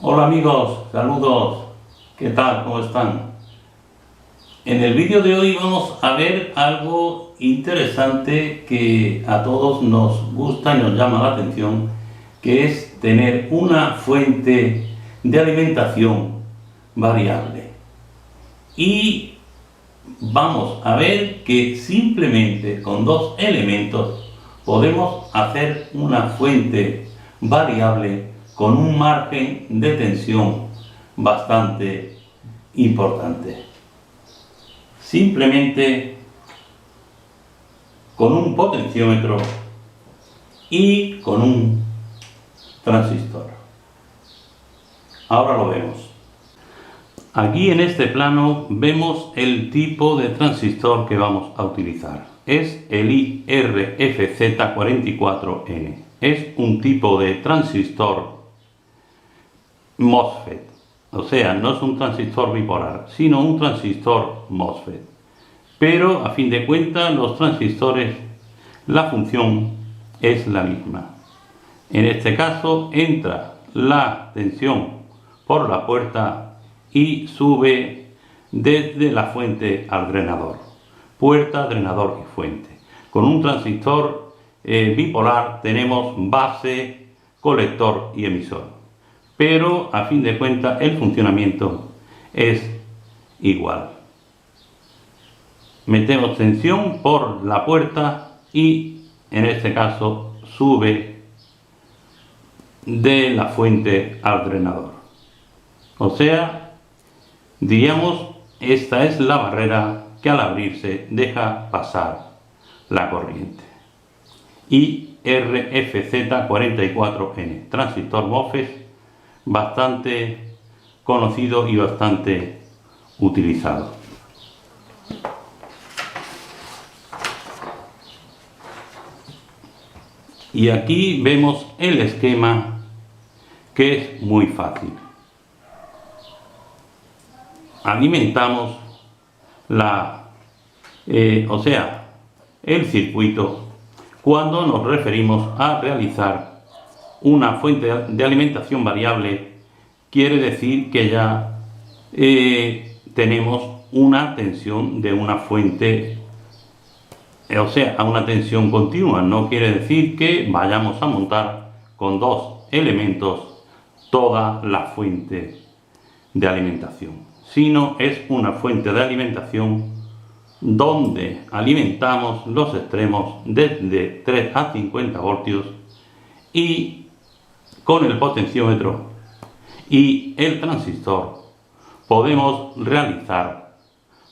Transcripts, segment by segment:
Hola amigos, saludos, ¿qué tal? ¿Cómo están? En el vídeo de hoy vamos a ver algo interesante que a todos nos gusta y nos llama la atención, que es tener una fuente de alimentación variable. Y vamos a ver que simplemente con dos elementos podemos hacer una fuente variable con un margen de tensión bastante importante. Simplemente con un potenciómetro y con un transistor. Ahora lo vemos. Aquí en este plano vemos el tipo de transistor que vamos a utilizar. Es el IRFZ44N. Es un tipo de transistor MOSFET. O sea, no es un transistor bipolar, sino un transistor MOSFET. Pero a fin de cuentas los transistores, la función es la misma. En este caso entra la tensión por la puerta y sube desde la fuente al drenador. Puerta, drenador y fuente. Con un transistor bipolar tenemos base, colector y emisor. Pero a fin de cuentas el funcionamiento es igual. Metemos tensión por la puerta y en este caso sube de la fuente al drenador. O sea, diríamos, esta es la barrera que al abrirse deja pasar la corriente. IRFZ44N, transistor MOSFET, bastante conocido y bastante utilizado. Y aquí vemos el esquema, que es muy fácil. Alimentamos el circuito cuando nos referimos a realizar una fuente de alimentación variable. Quiere decir que ya tenemos una tensión de una fuente, o sea, a una tensión continua. No quiere decir que vayamos a montar con dos elementos toda la fuente de alimentación, sino es una fuente de alimentación donde alimentamos los extremos desde 3 a 50 voltios y con el potenciómetro y el transistor podemos realizar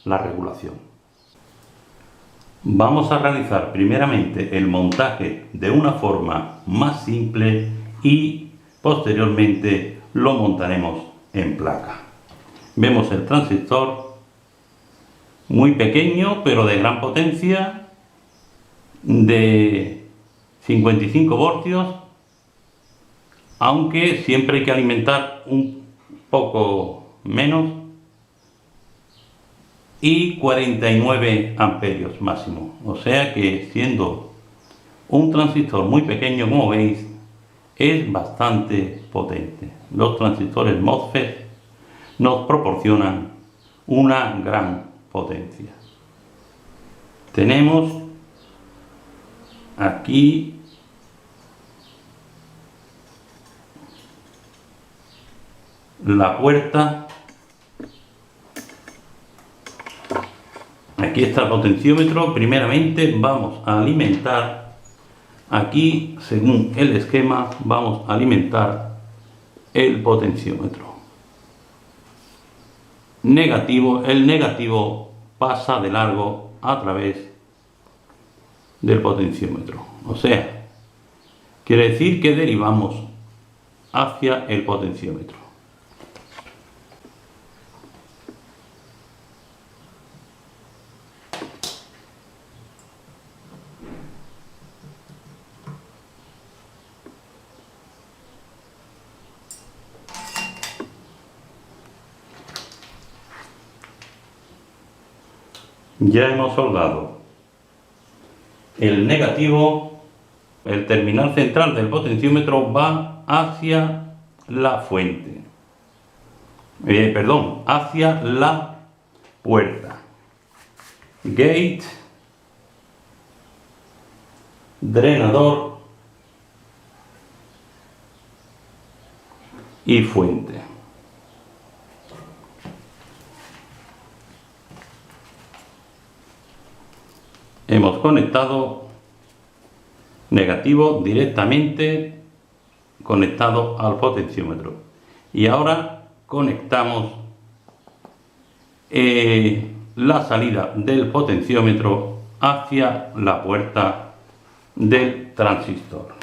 la regulación. Vamos a realizar primeramente el montaje de una forma más simple y posteriormente lo montaremos en placa. Vemos el transistor muy pequeño pero de gran potencia, de 55 voltios, aunque siempre hay que alimentar un poco menos, y 49 amperios máximo. O sea que siendo un transistor muy pequeño, como veis, es bastante potente. Los transistores MOSFET nos proporcionan una gran potencia. Tenemos aquí la puerta, aquí está el potenciómetro. Primeramente vamos a alimentar aquí, según el esquema, vamos a alimentar el potenciómetro negativo. El negativo pasa de largo a través del potenciómetro, o sea, quiere decir que derivamos hacia el potenciómetro. Ya hemos soldado el negativo. El terminal central del potenciómetro va hacia la fuente. hacia la puerta. Gate, drenador y fuente. Hemos conectado negativo directamente conectado al potenciómetro y ahora conectamos la salida del potenciómetro hacia la puerta del transistor.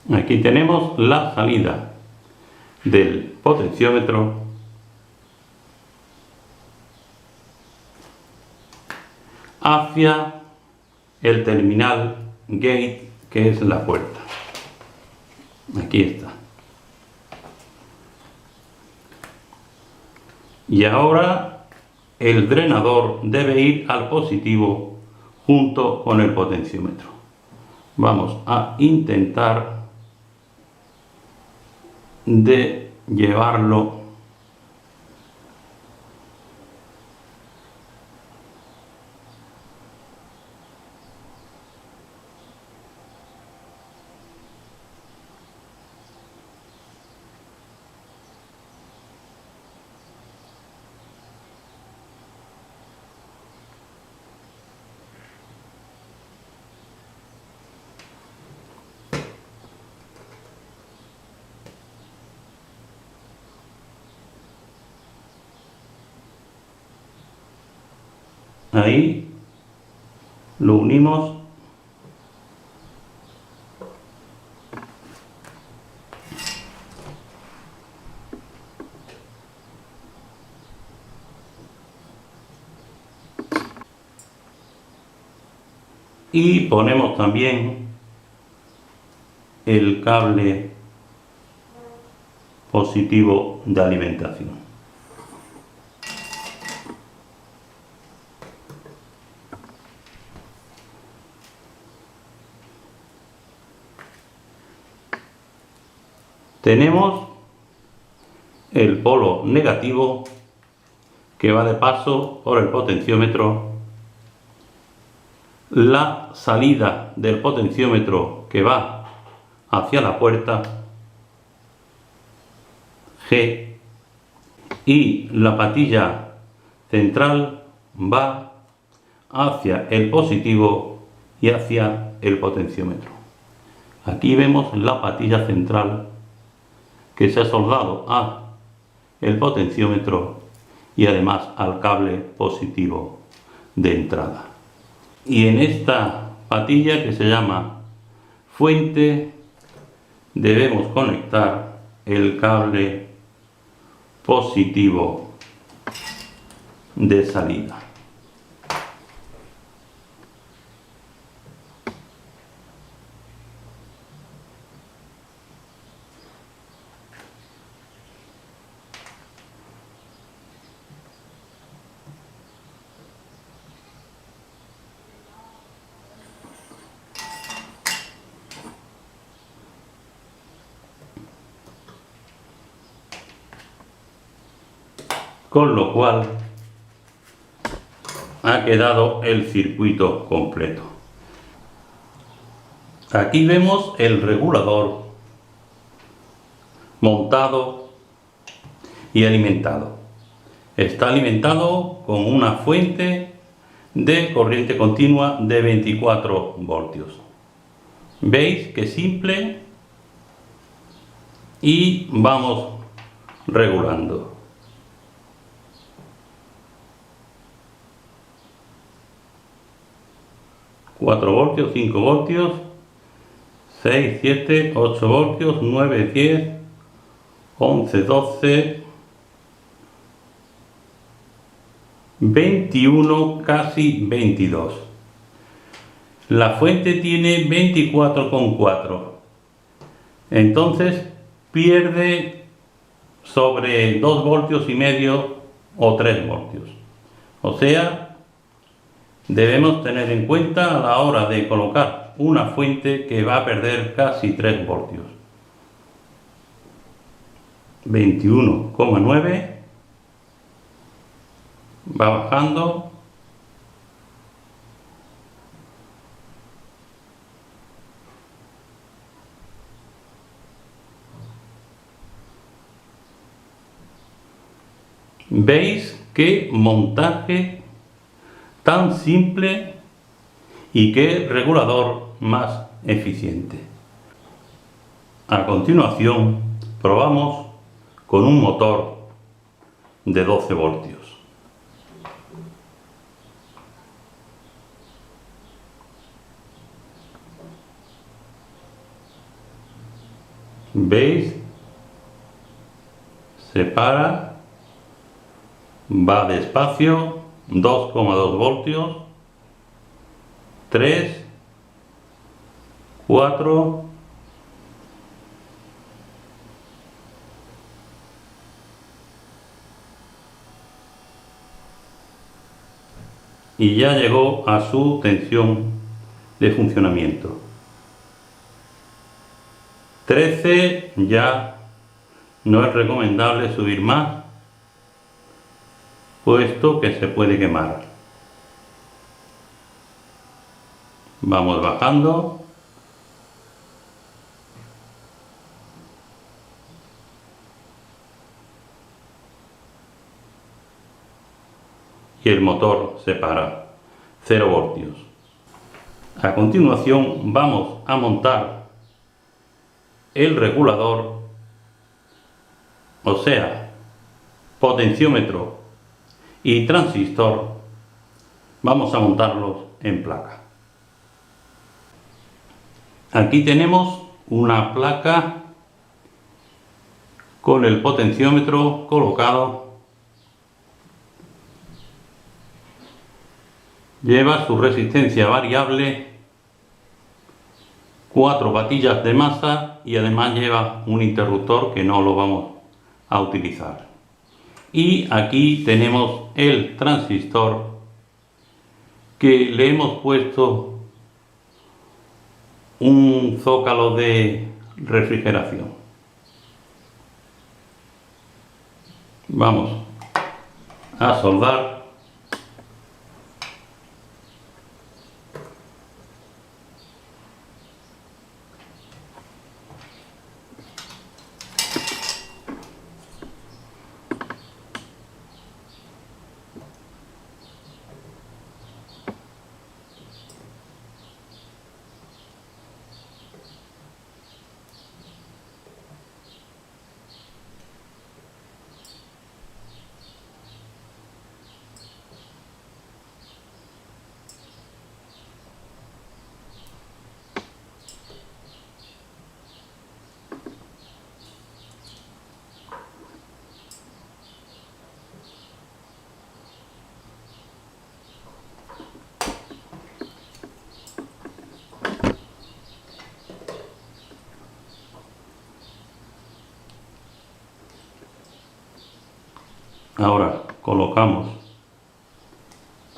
Aquí tenemos la salida del potenciómetro hacia el terminal gate, que es la puerta. Aquí está. Y ahora el drenador debe ir al positivo junto con el potenciómetro. Vamos a intentar de llevarlo ahí, lo unimos y ponemos también el cable positivo de alimentación. Tenemos el polo negativo que va de paso por el potenciómetro, la salida del potenciómetro que va hacia la puerta G, y la patilla central va hacia el positivo y hacia el potenciómetro. Aquí vemos la patilla central que se ha soldado a el potenciómetro y además al cable positivo de entrada. Y en esta patilla, que se llama fuente, debemos conectar el cable positivo de salida. Con lo cual ha quedado el circuito completo. Aquí vemos el regulador montado y alimentado. Está alimentado con una fuente de corriente continua de 24 voltios. ¿Veis qué simple? Y vamos regulando. $4 voltios, 5 voltios, 6, 7, 8 voltios, 9, 10, 11, 12, 21, casi 22. La fuente tiene 24,4. Entonces pierde sobre 2 voltios y medio o 3 voltios. O sea, debemos tener en cuenta a la hora de colocar una fuente que va a perder casi 3 voltios. 21,9 va bajando. ¿Veis qué montaje tan simple y qué regulador más eficiente? A continuación, probamos con un motor de 12 voltios. ¿Veis? Se para. Va despacio, 2,2 voltios, 3, 4, y ya llegó a su tensión de funcionamiento. 13, ya no es recomendable subir más, puesto que se puede quemar. Vamos bajando. Y el motor se para. 0 voltios. A continuación vamos a montar el regulador, o sea, potenciómetro y transistor. Vamos a montarlos en placa. Aquí tenemos una placa con el potenciómetro colocado. Lleva su resistencia variable, 4 batillas de masa y además lleva un interruptor que no lo vamos a utilizar. Y aquí tenemos el transistor que le hemos puesto un zócalo de refrigeración. Vamos a soldar. Ahora colocamos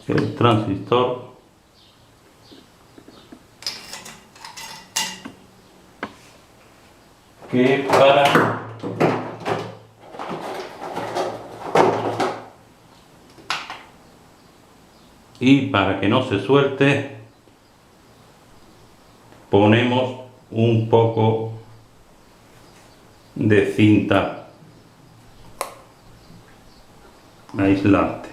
el transistor que para que no se suelte ponemos un poco de cinta aislante.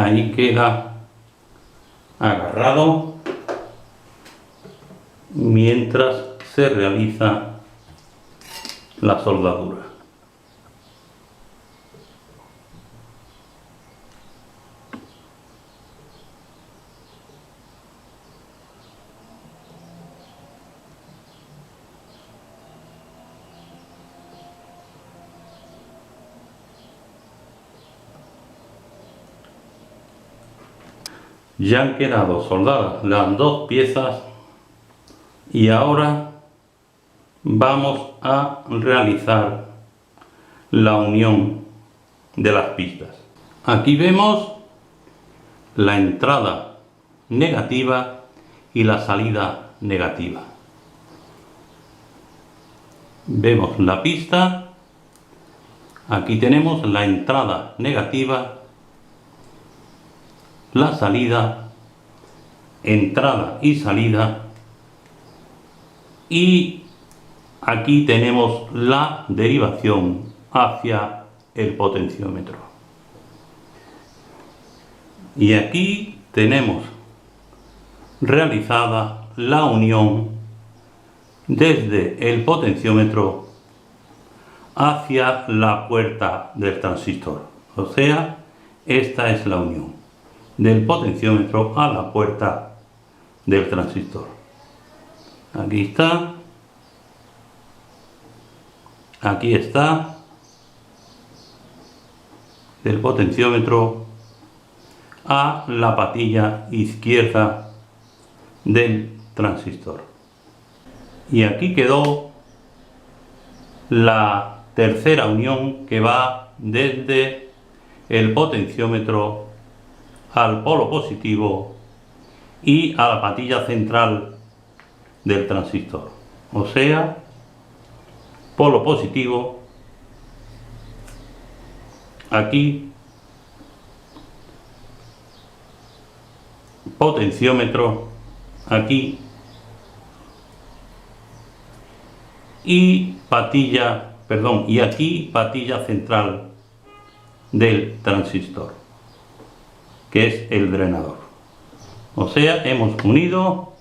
ahí queda agarrado mientras se realiza la soldadura. Ya han quedado soldadas las dos piezas y ahora vamos a realizar la unión de las pistas. Aquí vemos la entrada negativa y la salida negativa. Vemos la pista, aquí tenemos la entrada negativa, la salida, entrada y salida, y aquí tenemos la derivación hacia el potenciómetro. Y aquí tenemos realizada la unión desde el potenciómetro hacia la puerta del transistor. O sea, esta es la unión del potenciómetro a la puerta del transistor. Aquí está, aquí está, del potenciómetro a la patilla izquierda del transistor. Y aquí quedó la tercera unión, que va desde el potenciómetro al polo positivo y a la patilla central del transistor. O sea, polo positivo aquí, potenciómetro aquí y y aquí patilla central del transistor, que es el drenador. O sea, hemos unido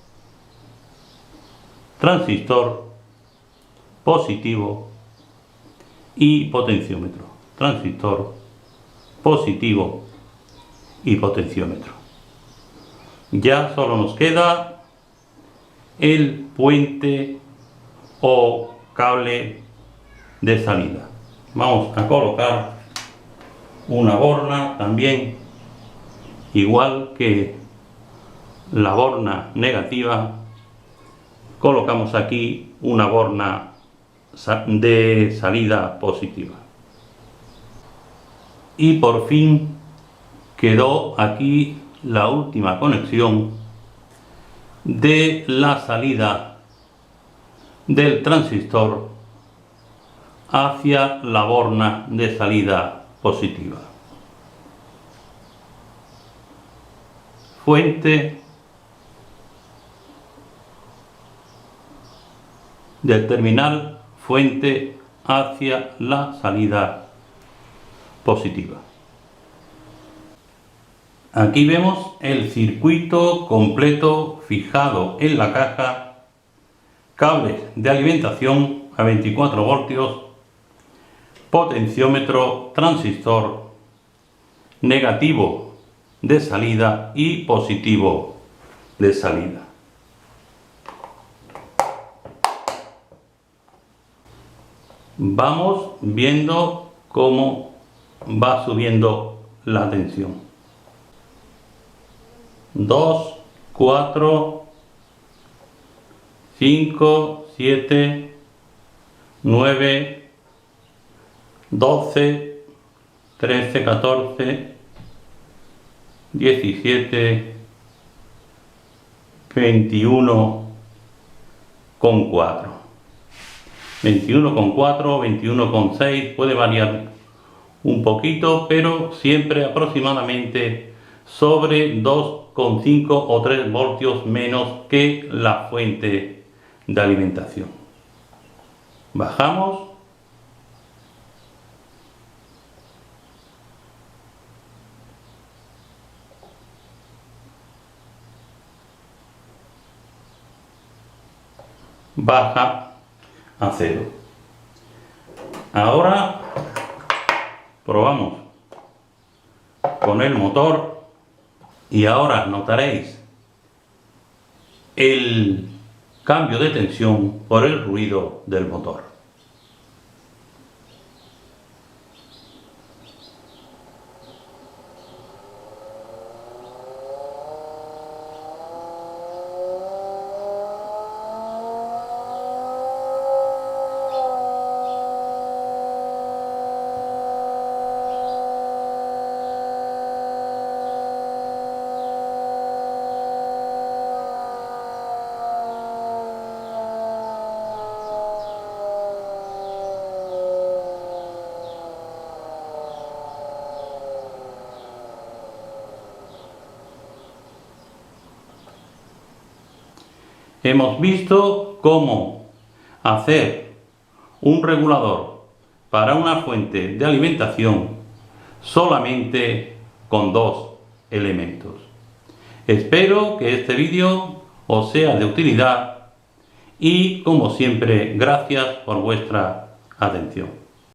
transistor, positivo y potenciómetro. Transistor, positivo y potenciómetro. Ya solo nos queda el puente o cable de salida. Vamos a colocar una borna también, igual que la borna negativa. Colocamos aquí una borna de salida positiva. Y por fin quedó aquí la última conexión de la salida del transistor hacia la borna de salida positiva. Fuente del terminal, fuente hacia la salida positiva. Aquí vemos el circuito completo fijado en la caja, cables de alimentación a 24 voltios, potenciómetro, transistor, negativo de salida y positivo de salida. Vamos viendo cómo va subiendo la tensión. 2, 4, 5, 7, 9, 12, 13, 14, 17, 21 con 4. 21 con 4, 21 con 6, puede variar un poquito, pero siempre aproximadamente sobre 2,5 o 3 voltios menos que la fuente de alimentación. Bajamos. baja a 0. Ahora probamos con el motor y ahora notaréis el cambio de tensión por el ruido del motor. Hemos visto cómo hacer un regulador para una fuente de alimentación solamente con 2 elementos. Espero que este vídeo os sea de utilidad y, como siempre, gracias por vuestra atención.